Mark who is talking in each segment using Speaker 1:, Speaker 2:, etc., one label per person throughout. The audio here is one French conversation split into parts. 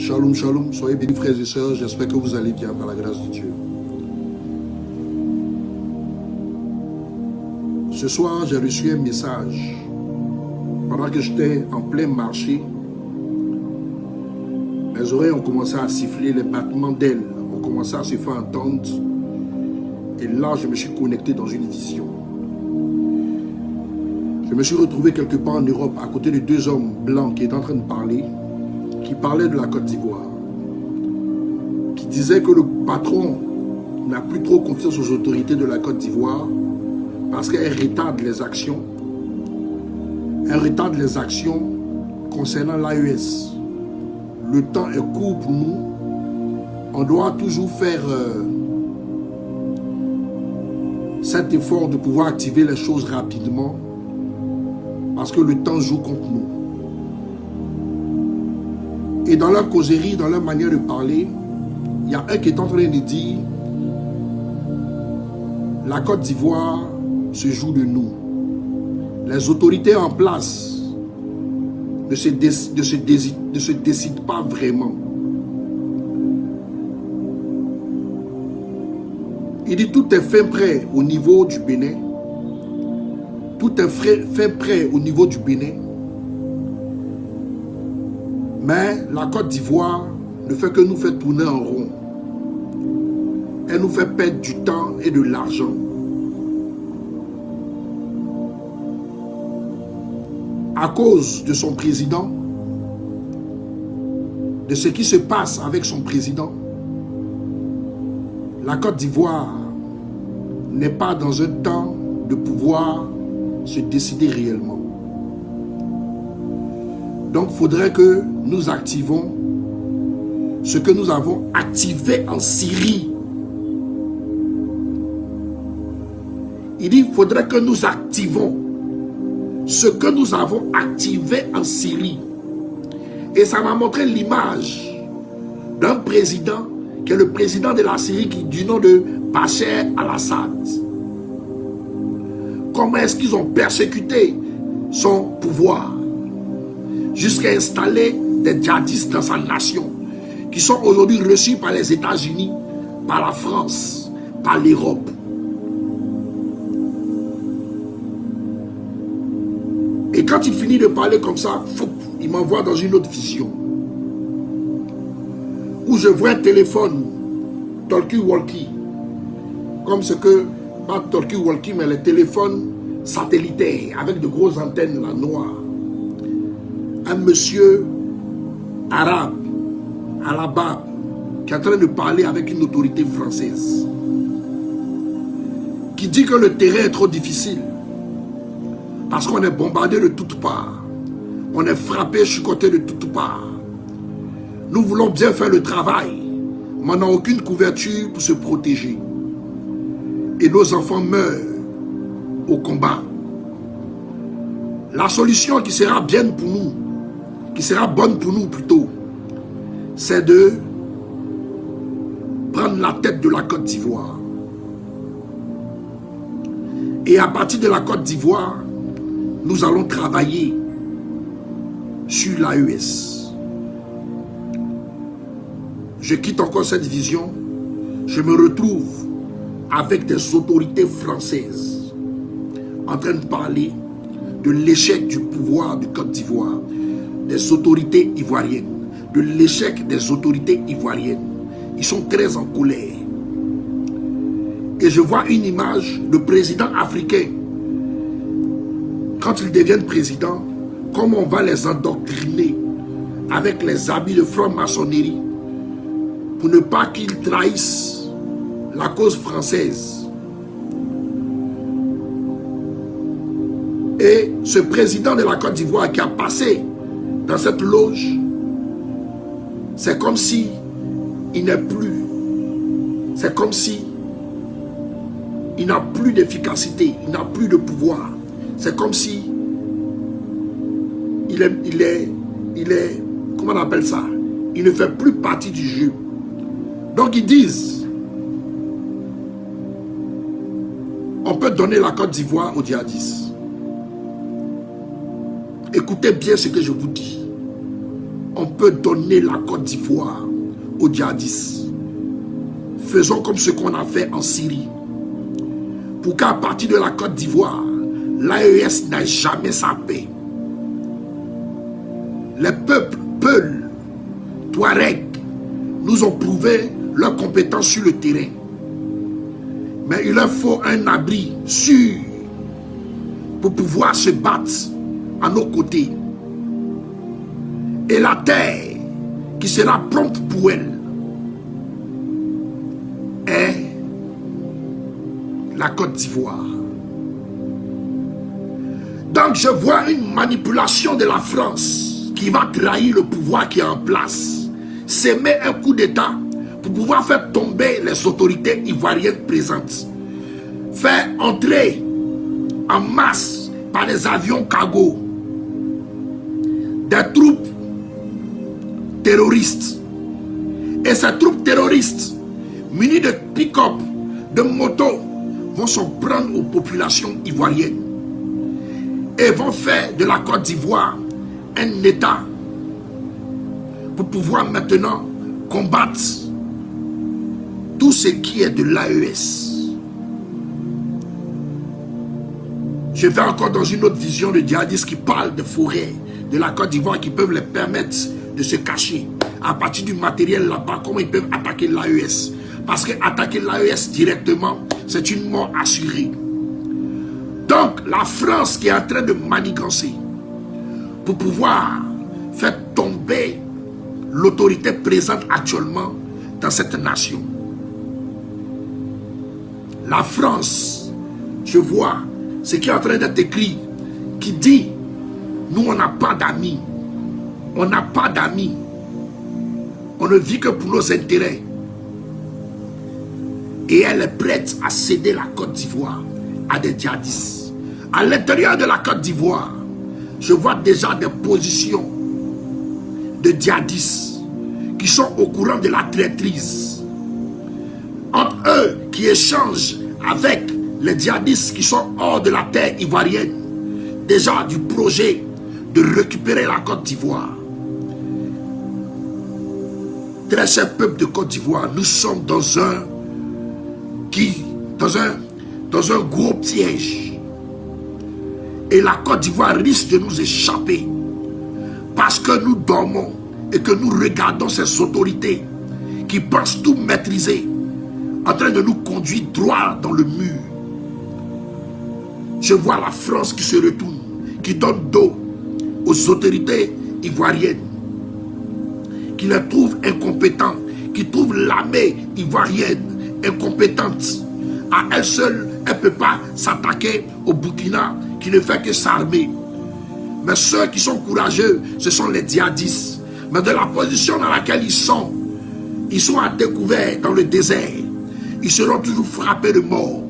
Speaker 1: Shalom, shalom, soyez bénis frères et sœurs, j'espère que vous allez bien par la grâce de Dieu. Ce soir, j'ai reçu un message pendant que j'étais en plein marché. Mes oreilles ont commencé à siffler, les battements d'ailes ont commencé à se faire entendre. Et là, je me suis connecté dans une vision. Je me suis retrouvé quelque part en Europe, à côté de deux hommes blancs qui étaient en train de parler, qui parlaient de la Côte d'Ivoire, qui disaient que le patron n'a plus trop confiance aux autorités de la Côte d'Ivoire parce qu'elle retarde les actions. Elle retarde les actions concernant l'AES. Le temps est court pour nous. On doit toujours faire cet effort de pouvoir activer les choses rapidement parce que le temps joue contre nous. Et dans leur causerie, dans leur manière de parler, il y a un qui est en train de dire la Côte d'Ivoire se joue de nous. Les autorités en place ne se décident pas vraiment. Il dit tout est fait prêt au niveau du Bénin. Tout est fait prêt au niveau du Bénin. Mais la Côte d'Ivoire ne fait que nous faire tourner en rond. Elle nous fait perdre du temps et de l'argent. À cause de son président, de ce qui se passe avec son président, la Côte d'Ivoire n'est pas dans un temps de pouvoir se décider réellement. Donc, il faudrait que nous activons ce que nous avons activé en Syrie. Il dit qu'il faudrait que nous activons ce que nous avons activé en Syrie. Et ça m'a montré l'image d'un président qui est le président de la Syrie du nom de Bachar al-Assad. Comment est-ce qu'ils ont persécuté son pouvoir jusqu'à installer des djihadistes dans sa nation qui sont aujourd'hui reçus par les États-Unis, par la France, par l'Europe. Et quand il finit de parler comme ça, il m'envoie dans une autre vision où je vois un téléphone talkie-walkie, comme ce que, pas talkie-walkie, mais les téléphones satellitaires avec de grosses antennes là, noires. Un monsieur arabe, à la barbe, qui est en train de parler avec une autorité française, qui dit que le terrain est trop difficile, parce qu'on est bombardé de toutes parts, on est frappé, chicoté de toutes parts. Nous voulons bien faire le travail, mais on n'a aucune couverture pour se protéger. Et nos enfants meurent au combat. La solution qui sera bien pour nous, qui sera bonne pour nous plutôt, c'est de prendre la tête de la Côte d'Ivoire. Et à partir de la Côte d'Ivoire, nous allons travailler sur l'AES. Je quitte encore cette vision. Je me retrouve avec des autorités françaises en train de parler de l'échec du pouvoir de Côte d'Ivoire, des autorités ivoiriennes, de l'échec des autorités ivoiriennes. Ils sont très en colère. Et je vois une image de président africain. Quand ils deviennent présidents, comment on va les endoctriner avec les habits de franc-maçonnerie pour ne pas qu'ils trahissent la cause française. Et ce président de la Côte d'Ivoire qui a passé dans cette loge, c'est comme si il n'est plus. C'est comme si il n'a plus d'efficacité, il n'a plus de pouvoir. C'est comme si il est, comment on appelle ça? Il ne fait plus partie du jeu. Donc ils disent, on peut donner la Côte d'Ivoire aux djihadistes. Écoutez bien ce que je vous dis. on peut donner la Côte d'Ivoire aux djihadistes. Faisons comme ce qu'on a fait en Syrie. Pour qu'à partir de la Côte d'Ivoire, l'AES n'ait jamais sa paix. Les peuples, Peuls, Touareg, nous ont prouvé leur compétence sur le terrain. Mais il leur faut un abri sûr pour pouvoir se battre à nos côtés. Et la terre qui sera prompte pour elle est la Côte d'Ivoire. Donc je vois une manipulation de la France qui va trahir le pouvoir qui est en place, s'aimer un coup d'État pour pouvoir faire tomber les autorités ivoiriennes présentes, faire entrer en masse par les avions cargo des troupes terroristes. Et ces troupes terroristes, munies de pick-up, de motos, vont s'en prendre aux populations ivoiriennes et vont faire de la Côte d'Ivoire un État pour pouvoir maintenant combattre tout ce qui est de l'AES. Je vais encore dans une autre vision de djihadistes qui parlent de forêts de la Côte d'Ivoire qui peuvent les permettre de se cacher. À partir du matériel là-bas, comment ils peuvent attaquer l'AES? Parce que attaquer l'AES directement, c'est une mort assurée. Donc la France qui est en train de manigancer pour pouvoir faire tomber l'autorité présente actuellement dans cette nation. La France, je vois ce qui est en train d'être écrit, qui dit, nous on n'a pas d'amis, on n'a pas d'amis, on ne vit que pour nos intérêts. Et elle est prête à céder la Côte d'Ivoire à des djihadistes. À l'intérieur de la Côte d'Ivoire, je vois déjà des positions de djihadistes qui sont au courant de la traîtrise. Entre eux qui échangent avec les djihadistes qui sont hors de la terre ivoirienne, déjà du projet de récupérer la Côte d'Ivoire. Très cher peuple de Côte d'Ivoire, nous sommes dans un gros piège. Et la Côte d'Ivoire risque de nous échapper parce que nous dormons et que nous regardons ces autorités qui pensent tout maîtriser en train de nous conduire droit dans le mur. Je vois la France qui se retourne, qui donne dos aux autorités ivoiriennes, qui les trouvent incompétents, qui trouvent l'armée ivoirienne incompétente. À elle seule, elle ne peut pas s'attaquer au Burkina qui ne fait que s'armer. Mais ceux qui sont courageux, ce sont les djihadistes. Mais de la position dans laquelle ils sont à découvert dans le désert. Ils seront toujours frappés de mort.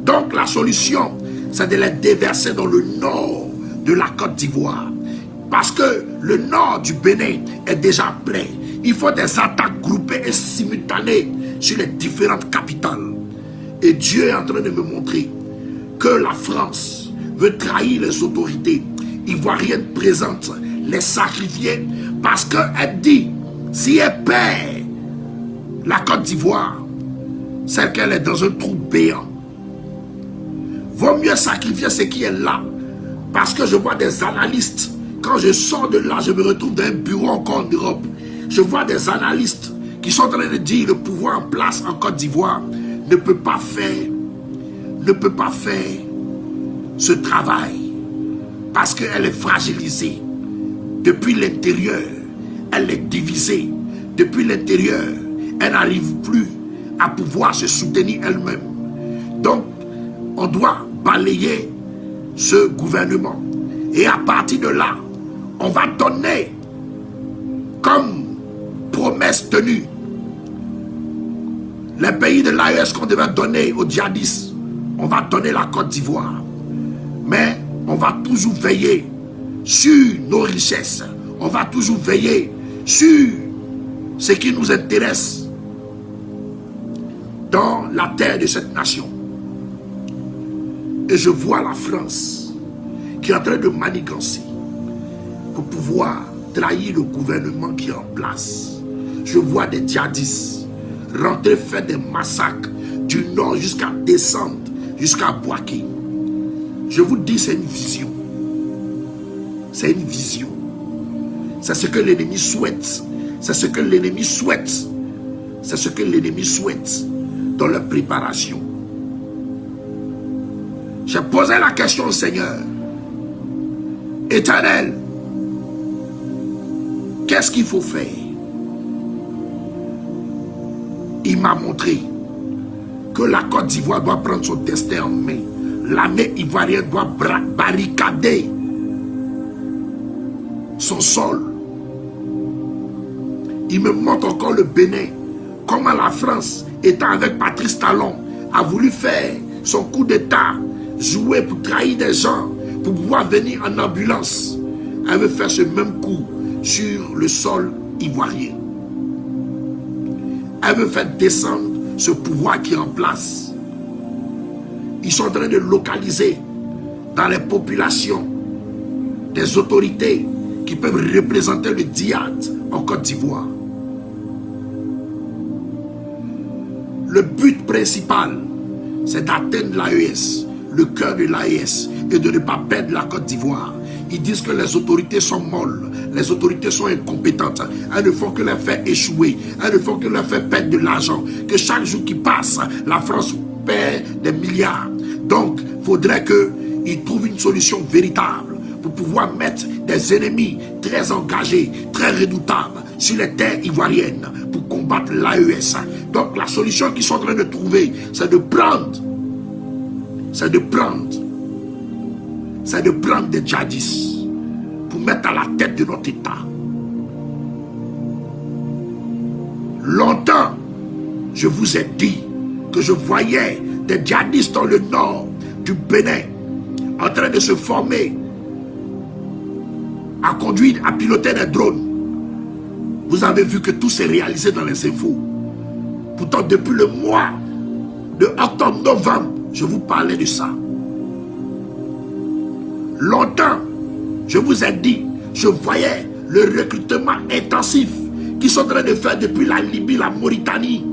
Speaker 1: Donc la solution, c'est de les déverser dans le nord de la Côte d'Ivoire. Parce que le nord du Bénin est déjà prêt. Il faut des attaques groupées et simultanées sur les différentes capitales. Et Dieu est en train de me montrer que la France veut trahir les autorités ivoiriennes présentes, les sacrifier, parce qu'elle dit, si elle perd la Côte d'Ivoire, c'est qu'elle est dans un trou béant. Vaut mieux sacrifier ce qui est là, parce que je vois des analystes, quand je sors de là, je me retrouve dans un bureau encore en Europe. Je vois des analystes qui sont en train de dire le pouvoir en place en Côte d'Ivoire ne peut pas faire ce travail parce qu'elle est fragilisée. Depuis l'intérieur, elle est divisée. Depuis l'intérieur, elle n'arrive plus à pouvoir se soutenir elle-même. Donc, on doit balayer ce gouvernement. Et à partir de là, on va donner comme promesse tenue les pays de l'AES qu'on devait donner aux djihadistes. On va donner la Côte d'Ivoire. Mais on va toujours veiller sur nos richesses. On va toujours veiller sur ce qui nous intéresse dans la terre de cette nation. Et je vois la France qui est en train de manigancer pour pouvoir trahir le gouvernement qui est en place. Je vois des djihadistes rentrer faire des massacres du nord jusqu'à descendre, jusqu'à Bouaké. Je vous dis, c'est une vision. C'est une vision. C'est ce que l'ennemi souhaite. C'est ce que l'ennemi souhaite. C'est ce que l'ennemi souhaite dans leur préparation. J'ai posé la question au Seigneur. Éternel, qu'est-ce qu'il faut faire? Il m'a montré que la Côte d'Ivoire doit prendre son destin en main. L'armée ivoirienne doit barricader son sol. Il me montre encore le Bénin. Comment la France, étant avec Patrice Talon, a voulu faire son coup d'état, jouer pour trahir des gens, pour pouvoir venir en ambulance. Elle veut faire ce même coup sur le sol ivoirien. Elle veut faire descendre ce pouvoir qui est en place. Ils sont en train de localiser dans les populations des autorités qui peuvent représenter le djihad en Côte d'Ivoire. Le but principal, c'est d'atteindre l'AES, le cœur de l'AES, et de ne pas perdre la Côte d'Ivoire. Ils disent que les autorités sont molles, les autorités sont incompétentes, elles ne font que les faire échouer, elles ne font que les faire perdre de l'argent, que chaque jour qui passe, la France perd des milliards. Donc, il faudrait qu'ils trouvent une solution véritable pour pouvoir mettre des ennemis très engagés, très redoutables sur les terres ivoiriennes pour combattre l'AES. Donc, la solution qu'ils sont en train de trouver, c'est de prendre des djihadistes pour mettre à la tête de notre État. Longtemps, je vous ai dit que je voyais des djihadistes dans le nord du Bénin en train de se former, à conduire, à piloter des drones. Vous avez vu que tout s'est réalisé dans les infos. Pourtant, depuis le mois de octobre-novembre, je vous parlais de ça. Longtemps, je vous ai dit, je voyais le recrutement intensif qu'ils sont en train de faire depuis la Libye, la Mauritanie.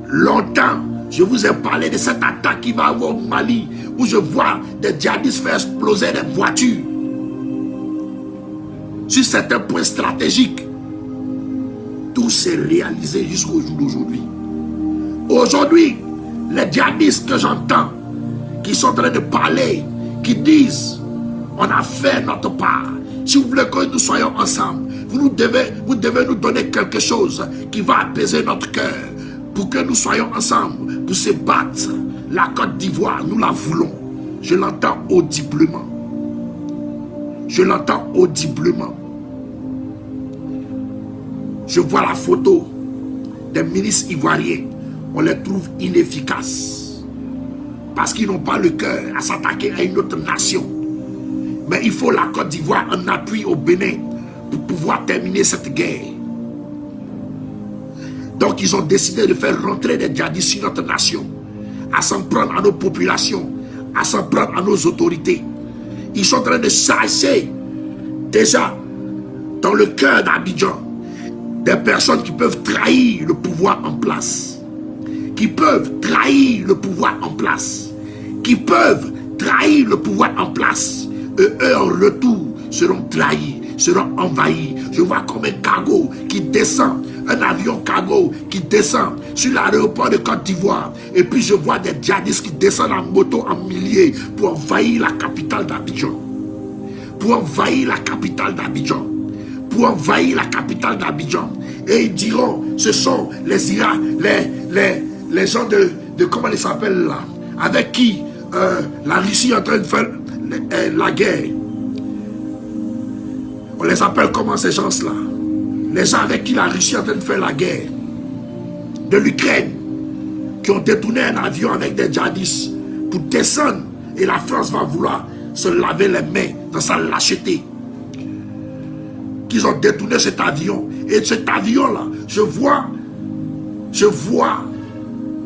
Speaker 1: Longtemps, je vous ai parlé de cette attaque qui va avoir au Mali, où je vois des djihadistes faire exploser des voitures sur certains points stratégiques. Tout s'est réalisé jusqu'au jour d'aujourd'hui. Aujourd'hui, les djihadistes que j'entends, qui sont en train de parler, qui disent, on a fait notre part. Si vous voulez que nous soyons ensemble, vous devez nous donner quelque chose qui va apaiser notre cœur, pour que nous soyons ensemble, pour se battre. La Côte d'Ivoire, nous la voulons. Je l'entends audiblement. Je l'entends audiblement. Je vois la photo des ministres ivoiriens. On les trouve inefficaces. Parce qu'ils n'ont pas le cœur à s'attaquer à une autre nation. Mais il faut la Côte d'Ivoire en appui au Bénin pour pouvoir terminer cette guerre. Donc ils ont décidé de faire rentrer des djihadistes sur notre nation, à s'en prendre à nos populations, à s'en prendre à nos autorités. Ils sont en train de chercher déjà dans le cœur d'Abidjan des personnes qui peuvent trahir le pouvoir en place, qui peuvent trahir le pouvoir en place, qui peuvent trahir le pouvoir en place, et eux en retour seront trahis, seront envahis. Je vois comme un cargo qui descend, un avion cargo qui descend sur l'aéroport de Côte d'Ivoire, et puis je vois des djihadistes qui descendent en moto en milliers pour envahir la capitale d'Abidjan, pour envahir la capitale d'Abidjan, pour envahir la capitale d'Abidjan. Et ils diront, ce sont les gens de comment ils s'appellent là, avec qui la Russie est en train de faire la guerre. On les appelle comment ces gens-là? Les gens avec qui la Russie est en train de faire la guerre. De l'Ukraine, qui ont détourné un avion avec des djihadistes pour descendre. Et la France va vouloir se laver les mains dans sa lâcheté. Qu'ils ont détourné cet avion. Et cet avion-là, je vois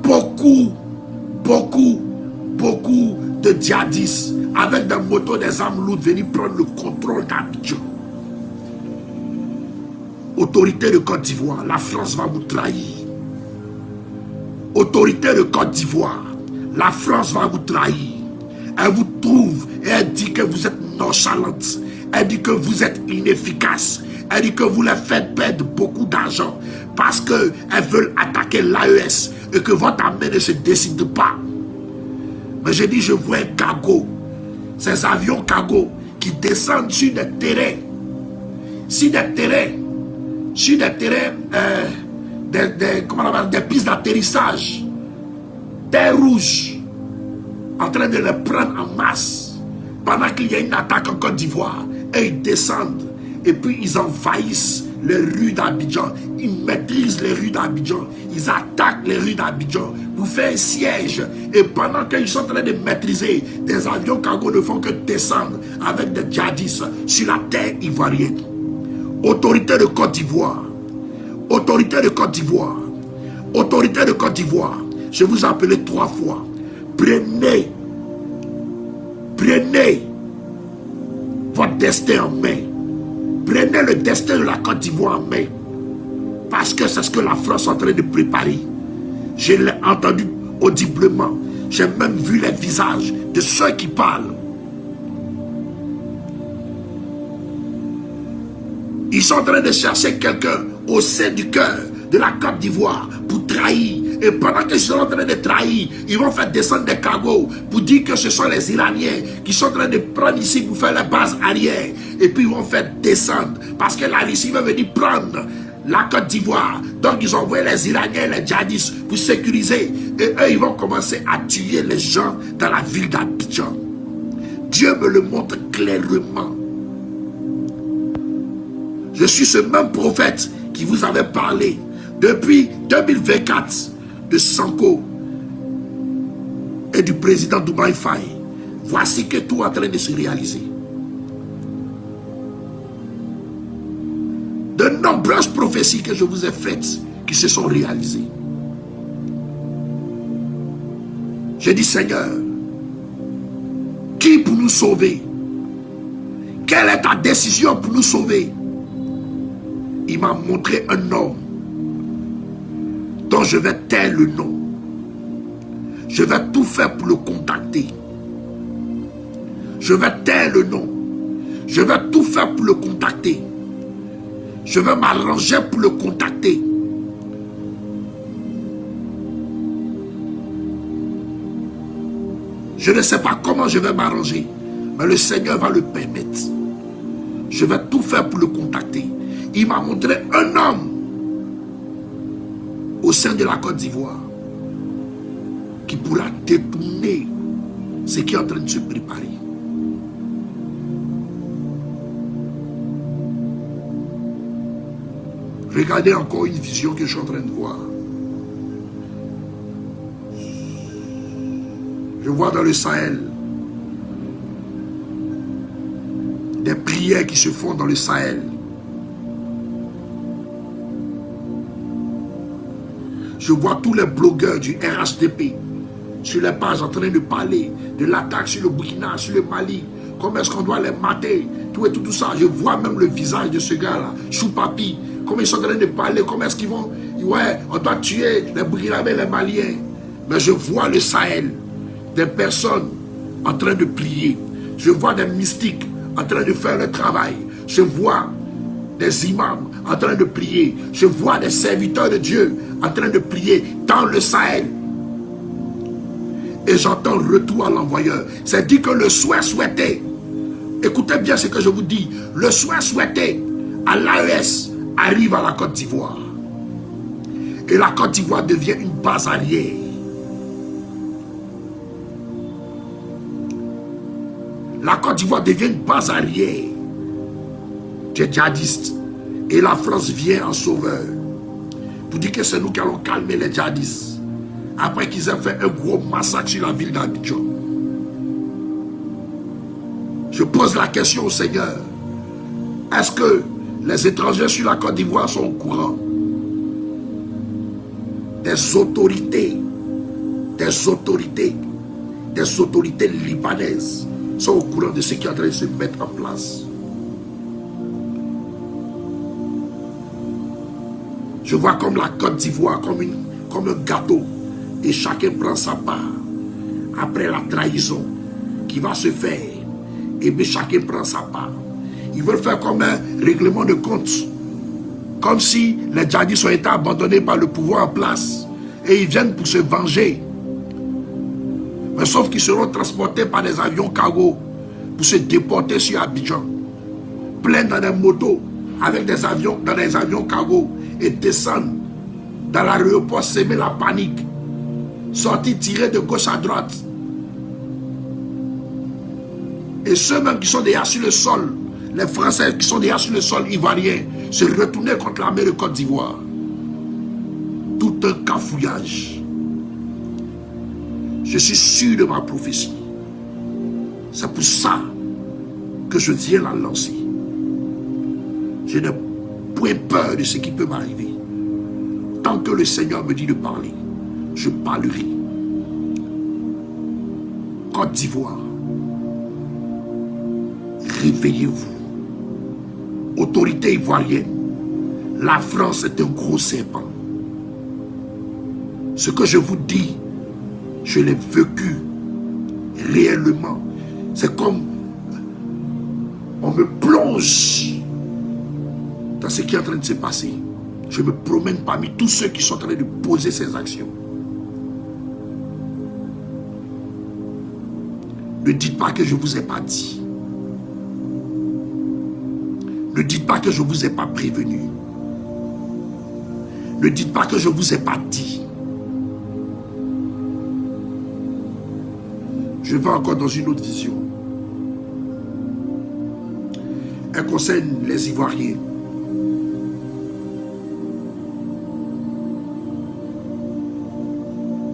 Speaker 1: beaucoup de djihadistes avec des motos, des armes lourdes venir prendre le contrôle d'Abidjan. Autorité de Côte d'Ivoire, la France va vous trahir. Autorité de Côte d'Ivoire, la France va vous trahir. Elle vous trouve et elle dit que vous êtes nonchalante. Elle dit que vous êtes inefficace. Elle dit que vous leur faites perdre beaucoup d'argent parce qu'elles veulent attaquer l'AES et que votre armée ne se décide pas. Mais j'ai dit, je vois un cargo, ces avions cargo qui descendent sur des terrains, des pistes d'atterrissage, terre rouge, en train de les prendre en masse, pendant qu'il y a une attaque en Côte d'Ivoire, et ils descendent, et puis ils envahissent les rues d'Abidjan, ils maîtrisent les rues d'Abidjan, ils attaquent les rues d'Abidjan pour faire un siège, et pendant qu'ils sont en train de maîtriser, des avions cargo ne font que descendre avec des djihadistes sur la terre ivoirienne. Autorité de Côte d'Ivoire, autorité de Côte d'Ivoire, autorité de Côte d'Ivoire, je vous ai appelé 3 fois, prenez votre destin en main. Prenez le destin de la Côte d'Ivoire en main. Parce que c'est ce que la France est en train de préparer. Je l'ai entendu audiblement. J'ai même vu les visages de ceux qui parlent. Ils sont en train de chercher quelqu'un au sein du cœur de la Côte d'Ivoire pour trahir. Et pendant qu'ils sont en train de trahir, ils vont faire descendre des cargos pour dire que ce sont les Iraniens qui sont en train de prendre ici pour faire la base arrière. Et puis ils vont faire descendre parce que la Russie va venir prendre la Côte d'Ivoire. Donc ils ont envoyé les Iraniens et les djihadistes pour sécuriser. Et eux, ils vont commencer à tuer les gens dans la ville d'Abidjan. Dieu me le montre clairement. Je suis ce même prophète qui vous avait parlé depuis 2024 de Sanko et du président Doumbouya Faye. Voici que tout est en train de se réaliser. De nombreuses prophéties que je vous ai faites qui se sont réalisées. J'ai dit, Seigneur, qui pour nous sauver? Quelle est ta décision pour nous sauver? Il m'a montré un homme dont je vais taire le nom. Je vais tout faire pour le contacter. Je vais taire le nom. Je vais tout faire pour le contacter. Je vais m'arranger pour le contacter. Je ne sais pas comment je vais m'arranger, mais le Seigneur va le permettre. Je vais tout faire pour le contacter. Il m'a montré un homme au sein de la Côte d'Ivoire qui pourra détourner ce qui est en train de se préparer. Regardez encore une vision que je suis en train de voir. Je vois dans le Sahel des prières qui se font dans le Sahel. Je vois tous les blogueurs du RHDP sur les pages en train de parler de l'attaque sur le Burkina, sur le Mali. Comment est-ce qu'on doit les mater, tout ça. Je vois même le visage de ce gars-là, Choupapi. Comment ils sont en train de parler, comment est-ce qu'ils vont... Ouais, on doit tuer les Burkinabés, les Maliens. Mais je vois le Sahel, des personnes en train de prier. Je vois des mystiques en train de faire le travail. Je vois des imams en train de prier. Je vois des serviteurs de Dieu en train de prier dans le Sahel. Et j'entends retour à l'envoyeur. C'est dit que le souhait souhaité, écoutez bien ce que je vous dis, le souhait souhaité à l'AES arrive à la Côte d'Ivoire. Et la Côte d'Ivoire devient une base arrière. La Côte d'Ivoire devient une base arrière des djihadistes. Et la France vient en sauveur pour dire que c'est nous qui allons calmer les djihadistes après qu'ils aient fait un gros massacre sur la ville d'Abidjan. Je pose la question au Seigneur. Est-ce que les étrangers sur la Côte d'Ivoire sont au courant? Des autorités libanaises sont au courant de ce qui est en train de se mettre en place. Je vois comme la Côte d'Ivoire, comme un gâteau. Et chacun prend sa part. Après la trahison qui va se faire, et bien chacun prend sa part. Ils veulent faire comme un règlement de compte. Comme si les djihadistes ont été abandonnés par le pouvoir en place. Et ils viennent pour se venger. Mais sauf qu'ils seront transportés par des avions cargo pour se déporter sur Abidjan. Plein dans des motos avec des avions, dans des avions cargo et descendre dans l'aéroport, semer la panique. Sortir, tirer de gauche à droite. Et ceux-mêmes qui sont déjà sur le sol, les Français qui sont déjà sur le sol ivoirien, se retourner contre l'armée de Côte d'Ivoire. Tout un cafouillage. Je suis sûr de ma prophétie. C'est pour ça que je viens la lancer. Je n'ai point peur de ce qui peut m'arriver. Tant que le Seigneur me dit de parler, je parlerai. Côte d'Ivoire, réveillez-vous. Autorité ivoirienne, la France est un gros serpent. Ce que je vous dis, je l'ai vécu réellement. C'est comme on me plonge dans ce qui est en train de se passer. Je me promène parmi tous ceux qui sont en train de poser ces actions. Ne dites pas que je ne vous ai pas dit. Ne dites pas que je ne vous ai pas prévenu. Ne dites pas que je ne vous ai pas dit. Je vais encore dans une autre vision. Elle concerne les Ivoiriens.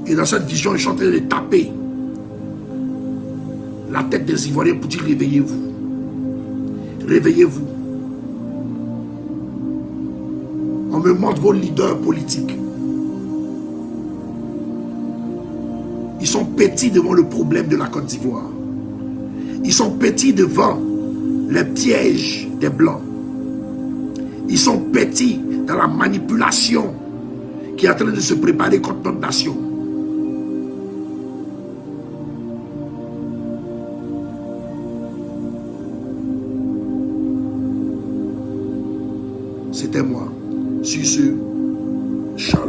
Speaker 1: Et dans cette vision, je suis en train de taper la tête des Ivoiriens pour dire réveillez-vous. Réveillez-vous. On me montre vos leaders politiques. Ils sont petits devant le problème de la Côte d'Ivoire. Ils sont petits devant les pièges des Blancs. Ils sont petits dans la manipulation qui est en train de se préparer contre notre nation. C'était moi, sur ce champ.